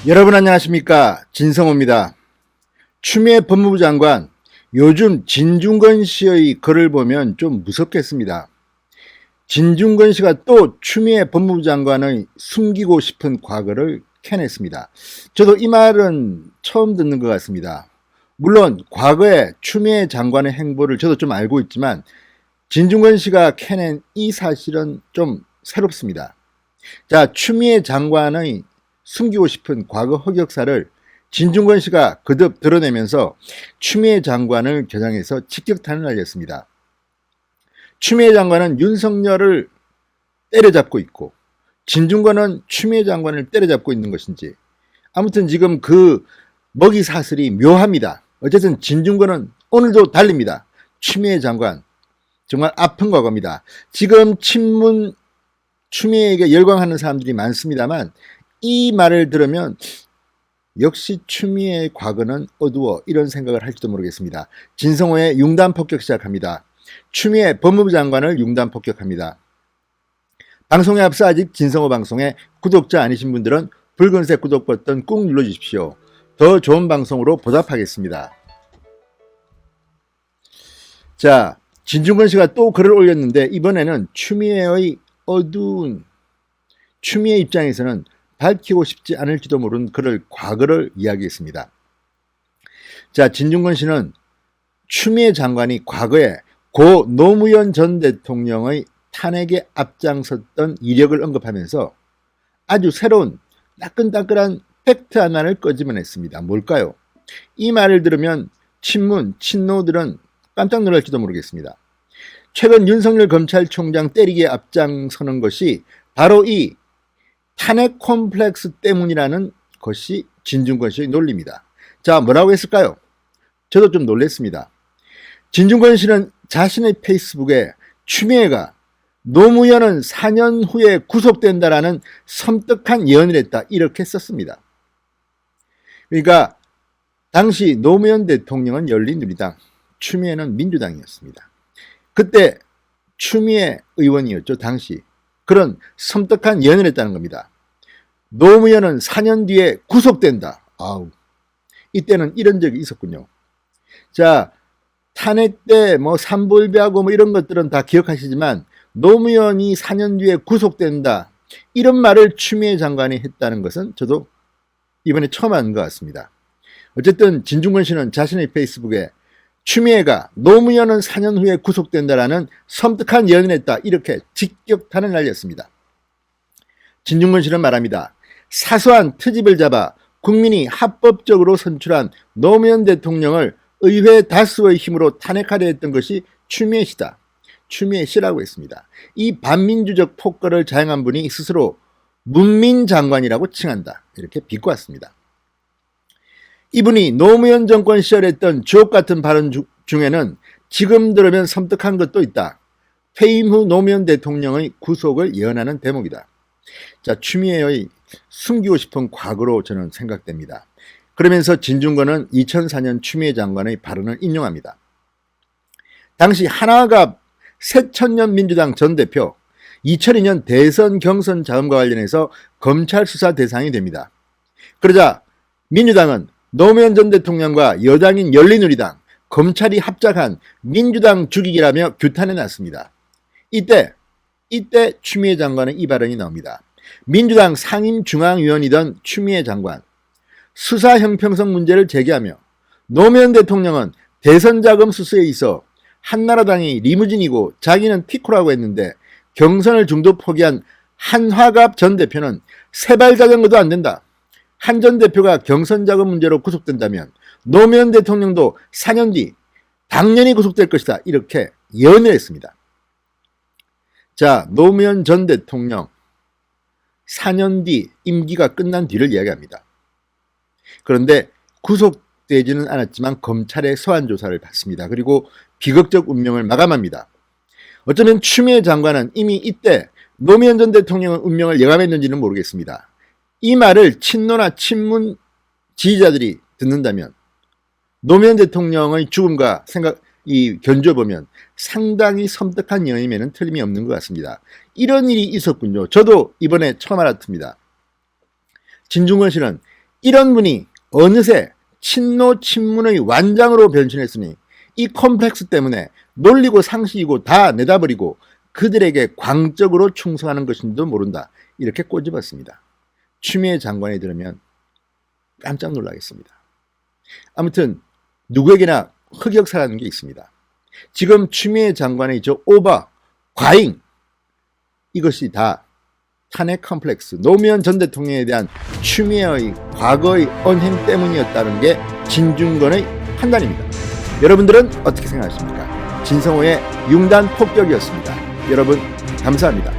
여러분 안녕하십니까, 진성호입니다. 추미애 법무부 장관, 요즘 진중권 씨의 글을 보면 좀 무섭겠습니다. 진중권 씨가 또 추미애 법무부 장관의 숨기고 싶은 과거를 캐냈습니다. 저도 이 말은 처음 듣는 것 같습니다. 물론 과거에 추미애 장관의 행보를 저도 좀 알고 있지만 진중권 씨가 캐낸 이 사실은 좀 새롭습니다. 자, 추미애 장관의 숨기고 싶은 과거 흑역사를 진중권 씨가 거듭 드러내면서 추미애 장관을 겨냥해서 직격탄을 날렸습니다. 추미애 장관은 윤석열을 때려잡고 있고 진중권은 추미애 장관을 때려잡고 있는 것인지, 아무튼 지금 그 먹이 사슬이 묘합니다. 어쨌든 진중권은 오늘도 달립니다. 추미애 장관 정말 아픈 과거입니다. 지금 친문 추미애에게 열광하는 사람들이 많습니다만 이 말을 들으면 역시 추미애의 과거는 어두워, 이런 생각을 할지도 모르겠습니다. 진성호의 융단 폭격 시작합니다. 추미애 법무부 장관을 융단 폭격합니다. 방송에 앞서 아직 진성호 방송에 구독자 아니신 분들은 붉은색 구독 버튼 꾹 눌러주십시오. 더 좋은 방송으로 보답하겠습니다. 자, 진중권 씨가 또 글을 올렸는데 이번에는 추미애의 어두운, 추미애 입장에서는 밝히고 싶지 않을지도 모르는 그럴 과거를 이야기했습니다. 자, 진중권 씨는 추미애 장관이 과거에 고 노무현 전 대통령의 탄핵에 앞장섰던 이력을 언급하면서 아주 새로운 따끈따끈한 팩트 하나를 꺼집어냈습니다. 뭘까요? 이 말을 들으면 친문, 친노들은 깜짝 놀랄지도 모르겠습니다. 최근 윤석열 검찰총장 때리기에 앞장서는 것이 바로 이 탄핵 콤플렉스 때문이라는 것이 진중권 씨의 논리입니다. 자, 뭐라고 했을까요? 저도 좀 놀랐습니다. 진중권 씨는 자신의 페이스북에 추미애가 노무현은 4년 후에 구속된다라는 섬뜩한 예언을 했다, 이렇게 썼습니다. 그러니까 당시 노무현 대통령은 열린우리당, 추미애는 민주당이었습니다. 그때 추미애 의원이었죠, 당시. 그런 섬뜩한 예언을 했다는 겁니다. 노무현은 4년 뒤에 구속된다. 아우, 이때는 이런 적이 있었군요. 자, 탄핵 때 삼불배하고 이런 것들은 다 기억하시지만 노무현이 4년 뒤에 구속된다, 이런 말을 추미애 장관이 했다는 것은 저도 이번에 처음 한 것 같습니다. 어쨌든 진중권 씨는 자신의 페이스북에 추미애가 노무현은 4년 후에 구속된다라는 섬뜩한 예언을 했다, 이렇게 직격탄을 날렸습니다. 진중권 씨는 말합니다. 사소한 트집을 잡아 국민이 합법적으로 선출한 노무현 대통령을 의회 다수의 힘으로 탄핵하려 했던 것이 추미애 씨다. 추미애 씨라고 했습니다. 이 반민주적 폭거를 자행한 분이 스스로 문민장관이라고 칭한다, 이렇게 비꼬았습니다. 이분이 노무현 정권 시절에 했던 주옥같은 발언 중에는 지금 들으면 섬뜩한 것도 있다. 퇴임 후 노무현 대통령의 구속을 예언하는 대목이다. 자, 추미애의 숨기고 싶은 과거로 저는 생각됩니다. 그러면서 진중권은 2004년 추미애 장관의 발언을 인용합니다. 당시 한화갑 새천년 민주당 전 대표 2002년 대선 경선 자금과 관련해서 검찰 수사 대상이 됩니다. 그러자 민주당은 노무현 전 대통령과 여당인 열린우리당, 검찰이 합작한 민주당 죽이기라며 규탄해 놨습니다. 이때 추미애 장관의 이 발언이 나옵니다. 민주당 상임중앙위원이던 추미애 장관, 수사 형평성 문제를 제기하며 노무현 대통령은 대선자금 수수에 있어 한나라당이 리무진이고 자기는 피코라고 했는데 경선을 중도 포기한 한화갑 전 대표는 세발자전거도 안 된다. 한 전 대표가 경선자금 문제로 구속된다면 노무현 대통령도 4년 뒤 당연히 구속될 것이다, 이렇게 예언을 했습니다. 자, 노무현 전 대통령 4년 뒤 임기가 끝난 뒤를 이야기합니다. 그런데 구속되지는 않았지만 검찰의 소환조사를 받습니다. 그리고 비극적 운명을 마감합니다. 어쩌면 추미애 장관은 이미 이때 노무현 전 대통령의 운명을 예감했는지는 모르겠습니다. 이 말을 친노나 친문 지지자들이 듣는다면 노무현 대통령의 죽음과 견줘보면 상당히 섬뜩한 예언임에는 틀림이 없는 것 같습니다. 이런 일이 있었군요. 저도 이번에 처음 알았습니다. 진중권 씨는 이런 분이 어느새 친노 친문의 완장으로 변신했으니 이 컴플렉스 때문에 논리고 상식이고 다 내다버리고 그들에게 광적으로 충성하는 것인지도 모른다. 이렇게 꼬집었습니다. 추미애 장관이 들으면 깜짝 놀라겠습니다. 아무튼 누구에게나 흑역사라는 게 있습니다. 지금 추미애 장관의 저 오바, 과잉, 이것이 다 탄핵 컴플렉스, 노무현 전 대통령에 대한 추미애의 과거의 언행 때문이었다는 게 진중권의 판단입니다. 여러분들은 어떻게 생각하십니까? 진성호의 융단 폭격이었습니다. 여러분 감사합니다.